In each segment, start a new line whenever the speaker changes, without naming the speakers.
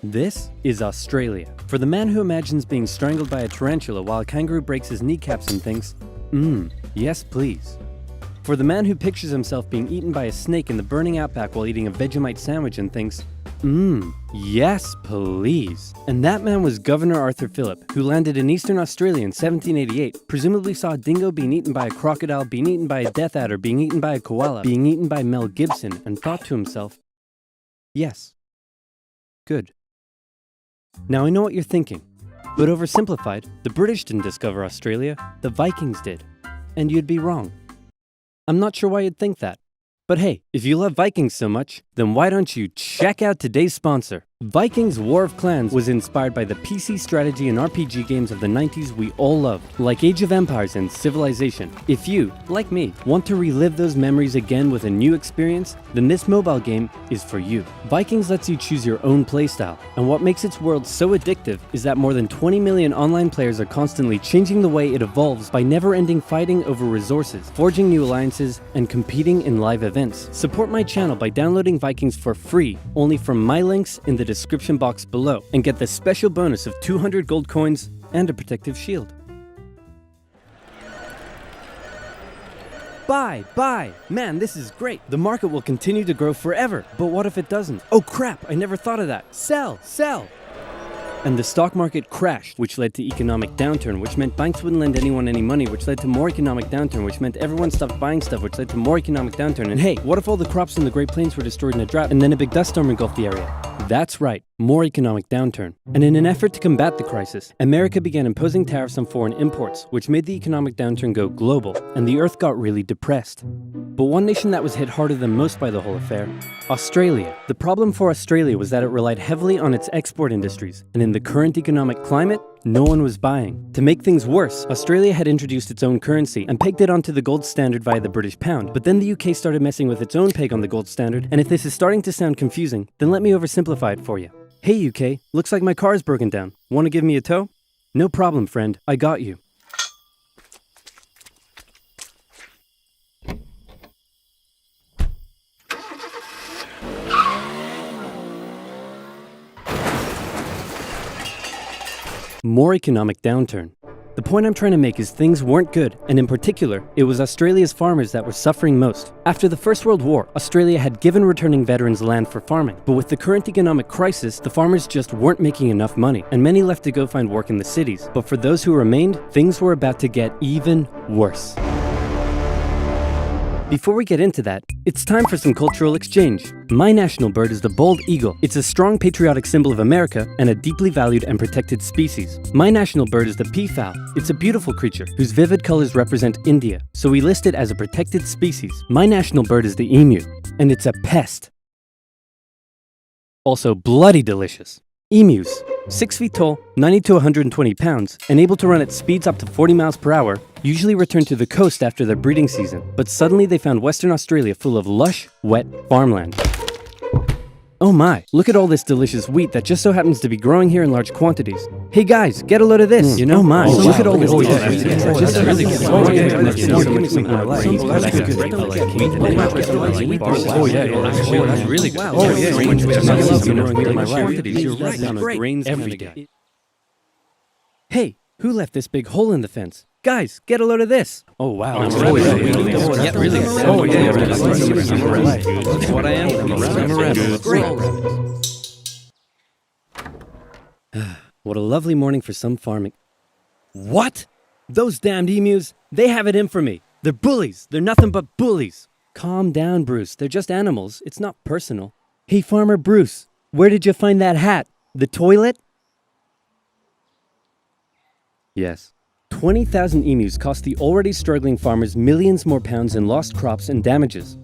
This is Australia. For the man who imagines being strangled by a tarantula while a kangaroo breaks his kneecaps and thinks, yes please. For the man who pictures himself being eaten by a snake in the burning outback while eating a Vegemite sandwich and thinks, yes please. And that man was Governor Arthur Phillip, who landed in Eastern Australia in 1788, presumably saw a dingo being eaten by a crocodile, being eaten by a death adder, being eaten by a koala, being eaten by Mel Gibson, and thought to himself, yes, good. Now I know what you're thinking, but oversimplified, the British didn't discover Australia, the Vikings did. And you'd be wrong. I'm not sure why you'd think that. But hey, if you love Vikings so much, then why don't you check out today's sponsor? Vikings War of Clans was inspired by the PC strategy and RPG games of the 90s we all loved, like Age of Empires and Civilization. If you, like me, want to relive those memories again with a new experience, then this mobile game is for you. Vikings lets you choose your own playstyle, and what makes its world so addictive is that more than 20 million online players are constantly changing the way it evolves by never-ending fighting over resources, forging new alliances, and competing in live events. Support my channel by downloading Vikings for free, only from my links in the description box below, and get the special bonus of 200 gold coins and a protective shield. Buy! Man, this is great. The market will continue to grow forever. But what if it doesn't? Oh crap, I never thought of that. Sell! And the stock market crashed, which led to economic downturn, which meant banks wouldn't lend anyone any money, which led to more economic downturn, which meant everyone stopped buying stuff, which led to more economic downturn. And hey, what if all the crops in the Great Plains were destroyed in a drought and then a big dust storm engulfed the area? That's right, more economic downturn. And in an effort to combat the crisis, America began imposing tariffs on foreign imports, which made the economic downturn go global, and the earth got really depressed. But one nation that was hit harder than most by the whole affair, Australia. The problem for Australia was that it relied heavily on its export industries, and in the current economic climate, no one was buying. To make things worse, Australia had introduced its own currency and pegged it onto the gold standard via the British pound, but then the UK started messing with its own peg on the gold standard, and if this is starting to sound confusing, then let me oversimplify it for you. Hey UK, looks like my car is broken down. Want to give me a tow? No problem, friend, I got you. More economic downturn. The point I'm trying to make is things weren't good, and in particular, it was Australia's farmers that were suffering most. After the First World War, Australia had given returning veterans land for farming, but with the current economic crisis, the farmers just weren't making enough money, and many left to go find work in the cities. But for those who remained, things were about to get even worse. Before we get into that, it's time for some cultural exchange. My national bird is the bald eagle. It's a strong patriotic symbol of America and a deeply valued and protected species. My national bird is the peafowl. It's a beautiful creature whose vivid colors represent India, so we list it as a protected species. My national bird is the emu, and it's a pest. Also bloody delicious. Emus, 6 feet tall, 90 to 120 pounds, and able to run at speeds up to 40 miles per hour, usually return to the coast after their breeding season. But suddenly they found Western Australia full of lush, wet farmland. Oh my, look at all this delicious wheat that just so happens to be growing here in large quantities. Hey guys, get a load of this. You know, oh my, look at all this delicious wheat that just really good. That's really good. Oh yeah, every day. Hey, who left this big hole in the fence? Guys, get a load of this. Oh wow. That's what I am. Great. What a lovely morning for some farming. What? Those damned emus, they have it in for me. They're bullies. They're nothing but bullies. Calm down, Bruce. They're just animals. It's not personal. Hey, Farmer Bruce, where did you find that hat? The toilet? Yes. 20,000 emus cost the already struggling farmers millions more pounds in lost crops and damages.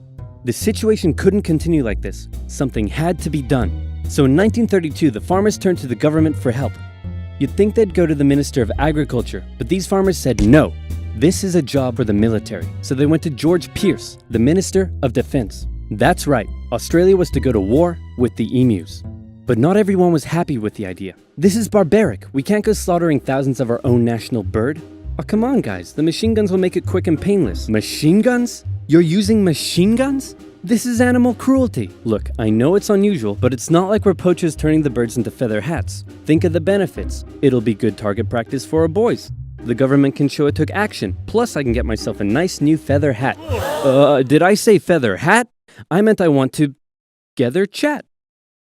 The situation couldn't continue like this. Something had to be done. So in 1932, the farmers turned to the government for help. You'd think they'd go to the Minister of Agriculture, but these farmers said no. This is a job for the military. So they went to George Pearce, the Minister of Defense. That's right, Australia was to go to war with the emus. But not everyone was happy with the idea. This is barbaric. We can't go slaughtering thousands of our own national bird. Oh, come on, guys. The machine guns will make it quick and painless. Machine guns? You're using machine guns? This is animal cruelty. Look, I know it's unusual, but it's not like we're poachers turning the birds into feather hats. Think of the benefits. It'll be good target practice for our boys. The government can show it took action. Plus, I can get myself a nice new feather hat. Did I say feather hat? I meant I want to gather chat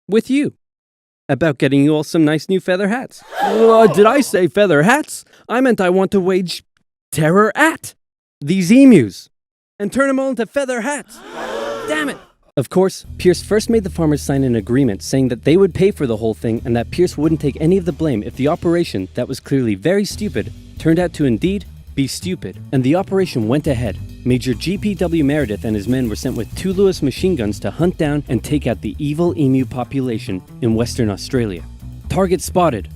with you about getting you all some nice new feather hats. Did I say feather hats? I meant I want to wage terror at these emus and turn them all into feather hats. Damn it! Of course, Pierce first made the farmers sign an agreement saying that they would pay for the whole thing and that Pierce wouldn't take any of the blame if the operation, that was clearly very stupid, turned out to indeed be stupid. And the operation went ahead. Major GPW Meredith and his men were sent with 2 Lewis machine guns to hunt down and take out the evil emu population in Western Australia. Target spotted.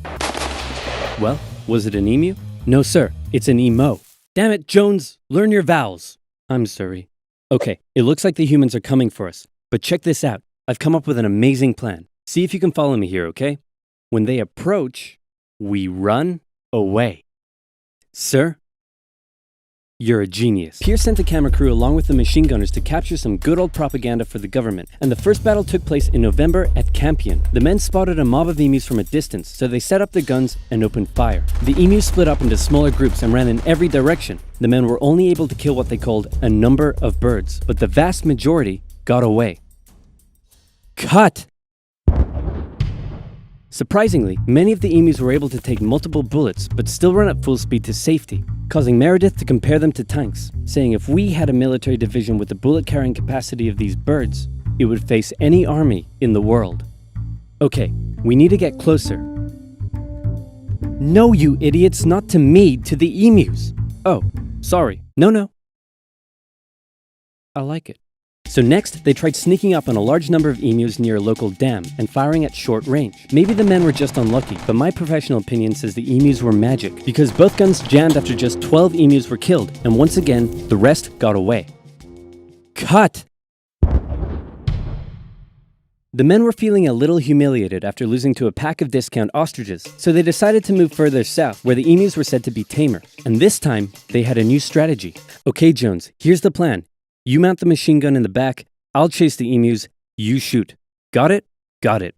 Well, was it an emu? No sir, it's an emo. Damn it, Jones, learn your vowels. I'm sorry. Okay, it looks like the humans are coming for us, but check this out. I've come up with an amazing plan. See if you can follow me here, okay? When they approach, we run away. Sir, you're a genius. Pierce sent a camera crew along with the machine gunners to capture some good old propaganda for the government, and the first battle took place in November at Campion. The men spotted a mob of emus from a distance, so they set up their guns and opened fire. The emus split up into smaller groups and ran in every direction. The men were only able to kill what they called a number of birds, but the vast majority got away. Cut! Surprisingly, many of the emus were able to take multiple bullets, but still run at full speed to safety, causing Meredith to compare them to tanks, saying if we had a military division with the bullet-carrying capacity of these birds, it would face any army in the world. Okay, we need to get closer. No, you idiots, not to me, to the emus. Oh, sorry. No. I like it. So next, they tried sneaking up on a large number of emus near a local dam and firing at short range. Maybe the men were just unlucky, but my professional opinion says the emus were magic, because both guns jammed after just 12 emus were killed, and once again, the rest got away. Cut! The men were feeling a little humiliated after losing to a pack of discount ostriches, so they decided to move further south, where the emus were said to be tamer. And this time, they had a new strategy. Okay, Jones, here's the plan. You mount the machine gun in the back, I'll chase the emus, you shoot. Got it? Got it.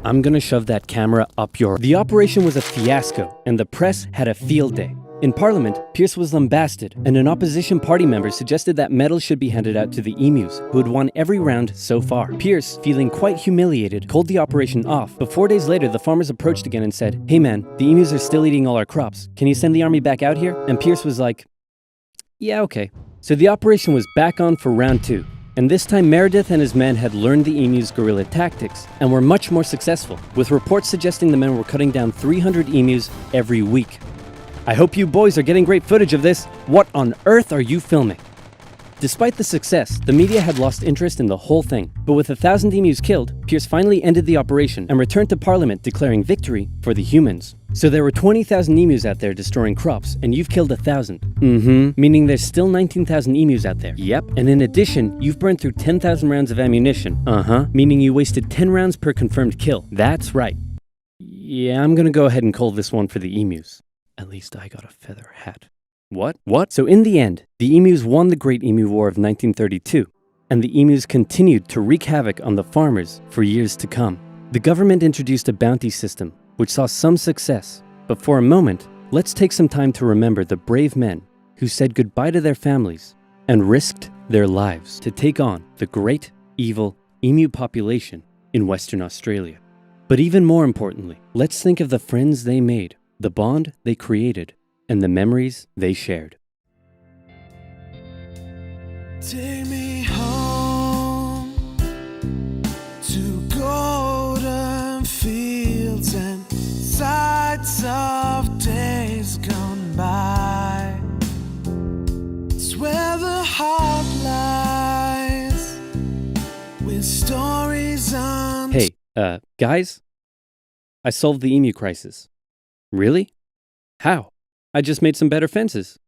I'm gonna shove that camera up your... The operation was a fiasco, and the press had a field day. In Parliament, Pierce was lambasted, and an opposition party member suggested that medals should be handed out to the emus, who had won every round so far. Pierce, feeling quite humiliated, called the operation off, but 4 days later the farmers approached again and said, "Hey man, the emus are still eating all our crops. Can you send the army back out here?" And Pierce was like, "Yeah, okay." So the operation was back on for round 2. And this time Meredith and his men had learned the emus' guerrilla tactics, and were much more successful, with reports suggesting the men were cutting down 300 emus every week. I hope you boys are getting great footage of this. What on earth are you filming? Despite the success, the media had lost interest in the whole thing. But with 1,000 emus killed, Pierce finally ended the operation and returned to Parliament declaring victory for the humans. So there were 20,000 emus out there destroying crops, and you've killed 1,000. Meaning there's still 19,000 emus out there. Yep. And in addition, you've burned through 10,000 rounds of ammunition. Meaning you wasted 10 rounds per confirmed kill. That's right. Yeah, I'm gonna go ahead and call this one for the emus. At least I got a feather hat. What? So in the end, the emus won the Great Emu War of 1932, and the emus continued to wreak havoc on the farmers for years to come. The government introduced a bounty system, which saw some success. But for a moment, let's take some time to remember the brave men who said goodbye to their families and risked their lives to take on the great, evil emu population in Western Australia. But even more importantly, let's think of the friends they made, the bond they created, and the memories they shared.
Take me home to golden fields and sights of days gone by. It's where the heart lies with stories on...
Hey, guys? I solved the emu crisis. Really? How? I just made some better fences.